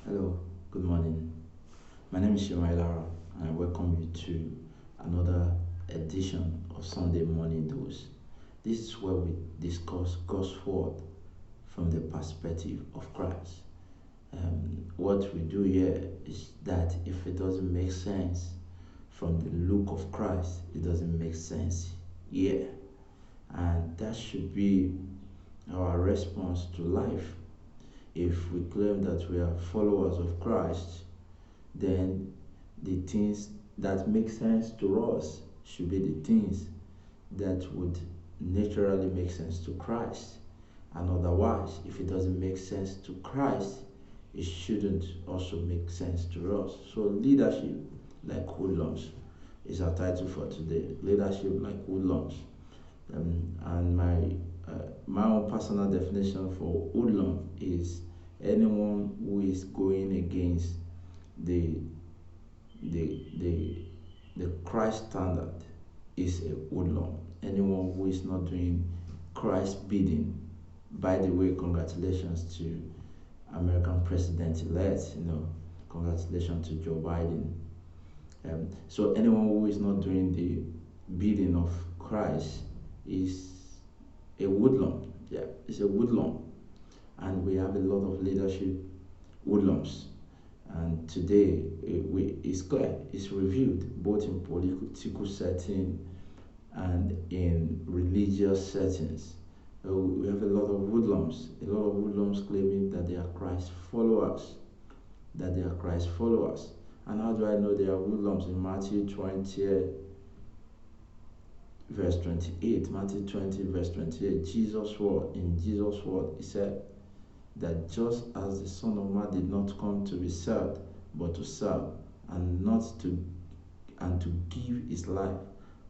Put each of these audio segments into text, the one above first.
Hello, good morning. My name is Lara, and I welcome you to another edition of Sunday Morning Dose. This is where we discuss God's Word from the perspective of Christ. What we do here is that if it doesn't make sense from the look of Christ, it doesn't make sense here. And that should be our response to life. If we claim that we are followers of Christ, then the things that make sense to us should be the things that would naturally make sense to Christ. And otherwise, if it doesn't make sense to Christ, it shouldn't also make sense to us. So, leadership like hoodlums is our title for today. Leadership like hoodlums. And my own personal definition for hoodlum is anyone who is going against the the the the Christ standard is a hoodlum. Anyone who is not doing Christ bidding. By the way, congratulations to American President-elect. Congratulations to Joe Biden. So anyone who is not doing the bidding of Christ is a woodlum. Yeah, it's a woodlum, and we have a lot of leadership woodlums. And today it's clear, it's reviewed both in political setting and in religious settings. We have a lot of woodlums claiming that they are Christ followers, And how do I know they are woodlums? In Matthew 20, verse 28. Matthew 20, verse 28. In Jesus' word, he said that just as the Son of Man did not come to be served, but to serve, and to give his life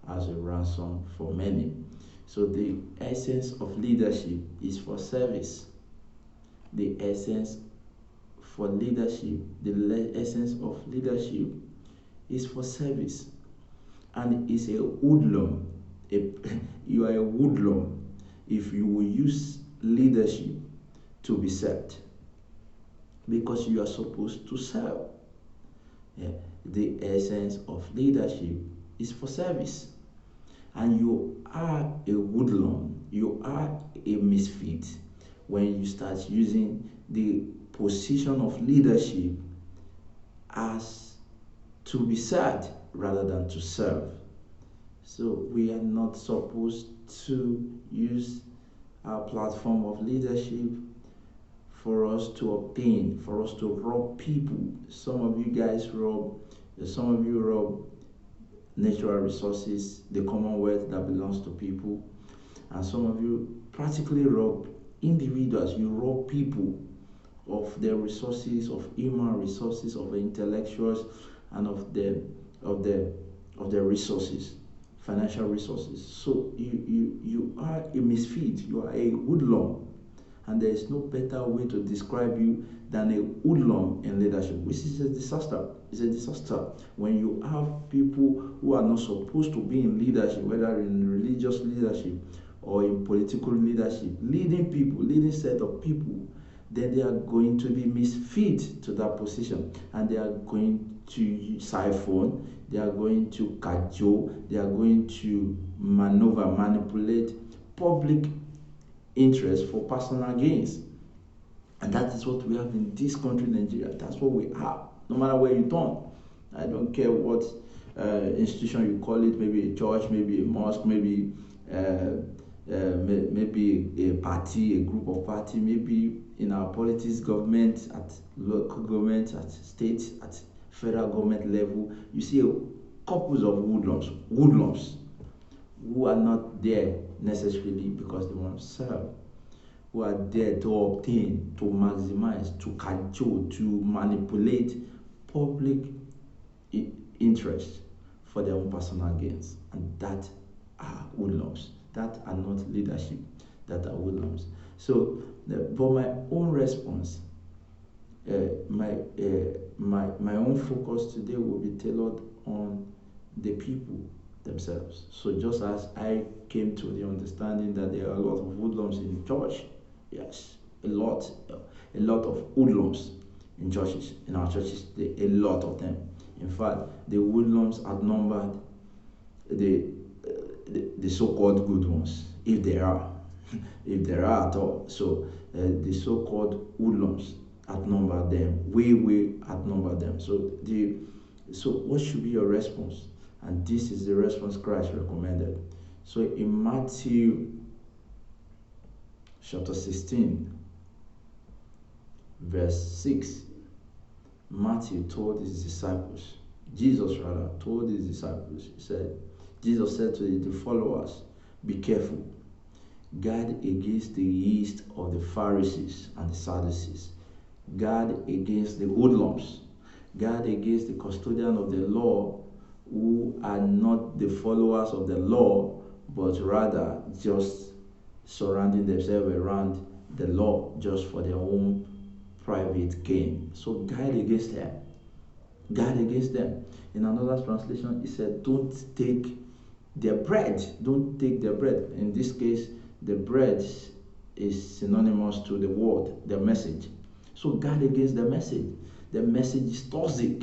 as a ransom for many. So the essence of leadership is for service. The essence of leadership is for service. And it's a hoodlum. You are a hoodlum if you will use leadership to be served, because you are supposed to serve. Yeah. The essence of leadership is for service. And you are a hoodlum, you are a misfit when you start using the position of leadership as to be served rather than to serve. So we are not supposed to use our platform of leadership for us to rob people. Some of you rob natural resources, the commonwealth that belongs to people, and some of you practically rob individuals. You rob people of their resources, of human resources, of intellectuals, and of their resources, financial resources. So you are a misfit, you are a hoodlum, and there is no better way to describe you than a hoodlum in leadership, which is a disaster. It's a disaster when you have people who are not supposed to be in leadership, whether in religious leadership or in political leadership, leading set of people. Then they are going to be misfit to that position, and they are going to siphon, they are going to cajole, they are going to manipulate public interest for personal gains. And that is what we have in this country, Nigeria. That's what we have, no matter where you turn. I don't care what institution you call it, maybe a church, maybe a mosque, maybe a party, a group of party, maybe in our politics, government, at local government, at state, at federal government level. You see couples of woodlums who are not there necessarily because they want to serve, who are there to obtain, to maximize, to cajole, to manipulate public interest for their own personal gains. And that are hoodlums. That are not leadership. That are hoodlums. So, for my own response, my own focus today will be tailored on the people themselves. So just as I came to the understanding that there are a lot of hoodlums in church, yes, a lot of hoodlums in churches, in our churches, a lot of them. In fact, the hoodlums outnumbered the, the so-called good ones, if there are, if there are at all. So the so-called hoodlums outnumber them, way outnumber them. So what should be your response? And this is the response Christ recommended. So in Matthew chapter 16, verse 6, Matthew told his disciples, Jesus rather told his disciples, Jesus said to the followers, be careful, guard against the yeast of the Pharisees and the Sadducees, guard against the hoodlums, guard against the custodian of the law, who are not the followers of the law, but rather just surrounding themselves around the law just for their own private gain. So guard against them. Guard against them. In another translation, it said, don't take their bread. Don't take their bread. In this case, the bread is synonymous to the word, the message. So guard against the message. The message is toxic.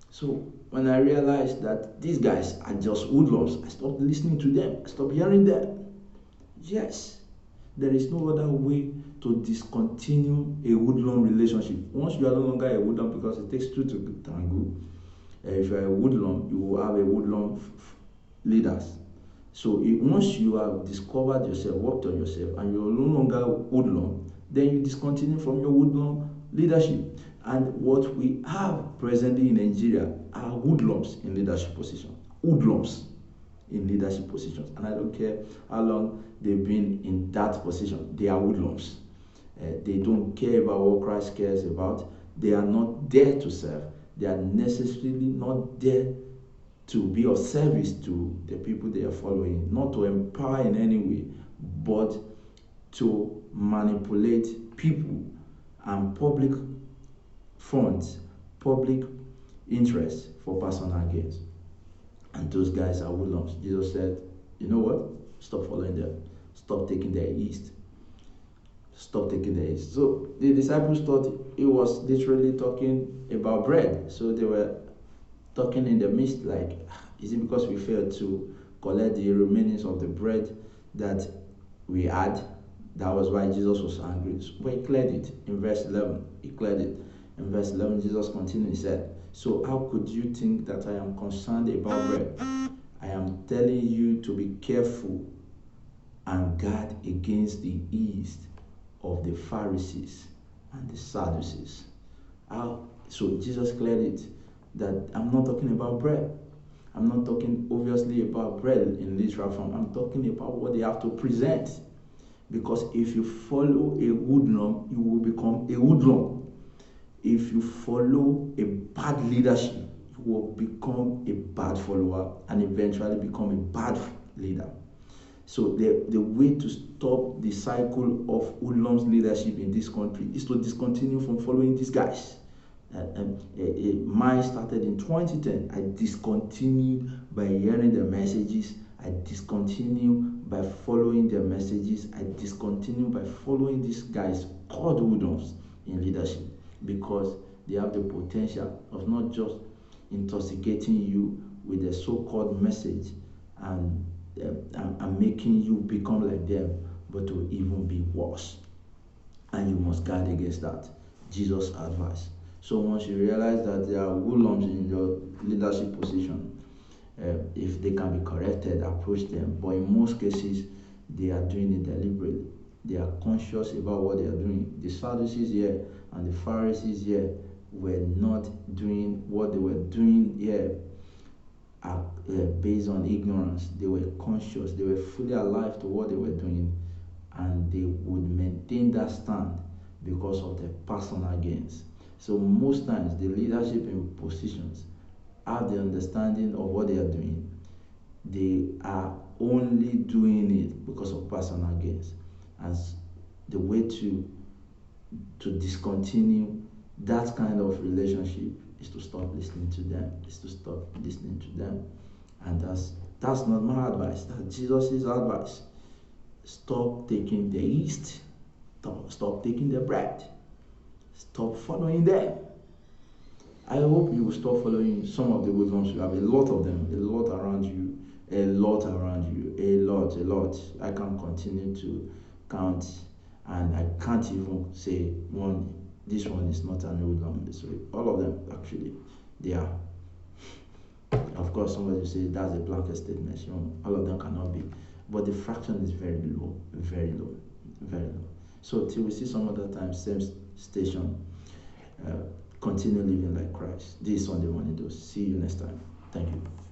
So when I realized that these guys are just hoodlums, I stopped listening to them. I stopped hearing them. Yes, there is no other way to discontinue a hoodlum relationship. Once you are no longer a hoodlum, because it takes two to tango. If you are a hoodlum, you will have a hoodlum leaders. So once you have discovered yourself, worked on yourself, and you're no longer hoodlum, then you discontinue from your hoodlum leadership. And what we have presently in Nigeria are hoodlums in leadership positions. Hoodlums in leadership positions. And I don't care how long they've been in that position. They are hoodlums. They don't care about what Christ cares about. They are not there to serve. They are necessarily not there to be of service to the people they are following, not to empower in any way, but to manipulate people and public funds, public interest for personal gains. And those guys are hoodlums. Jesus said, you know what? Stop following them. Stop taking their yeast. Stop taking their yeast. So the disciples thought he was literally talking about bread. So they were talking in the midst like, is it because we failed to collect the remainings of the bread that we had? That was why Jesus was angry. But he cleared it in verse 11. He cleared it. In verse 11, Jesus continued, he said, so how could you think that I am concerned about bread? I am telling you to be careful and guard against the yeast of the Pharisees and the Sadducees. So Jesus cleared it, that I'm not talking about bread. I'm not talking obviously about bread in literal form. I'm talking about what they have to present. Because if you follow a hoodlum, you will become a hoodlum. If you follow a bad leadership, you will become a bad follower and eventually become a bad leader. So the way to stop the cycle of hoodlums leadership in this country is to discontinue from following these guys. Mine started in 2010. I discontinued by hearing their messages. I discontinued by following their messages. I discontinued by following these guys called hoodlums in leadership, because they have the potential of not just intoxicating you with the so-called message and making you become like them, but to even be worse. And you must guard against that. Jesus' advice. So once you realize that there are hoodlums in your leadership position, if they can be corrected, approach them. But in most cases, they are doing it deliberately. They are conscious about what they are doing. The Sadducees here and the Pharisees here were not doing what they were doing here based on ignorance. They were conscious. They were fully alive to what they were doing, and they would maintain that stand because of their personal gains. So most times, the leadership in positions have the understanding of what they are doing. They are only doing it because of personal gains. As the way to discontinue that kind of relationship is to stop listening to them. And that's not my advice. That's Jesus' advice. Stop taking the yeast. Stop taking the bread. Stop following them. I hope you will stop following some of the hoodlums. You have a lot of them, a lot around you, a lot around you, a lot. I can't continue to count, and I can't even say one. This one is not an hoodlum. This way, all of them actually, they are. Of course, somebody will say that's a blanket statement. You know, all of them cannot be, but the fraction is very low, very low, very low. So till we see some other time, same station. Uh, Continue living like Christ. This Sunday morning, though. See you next time. Thank you.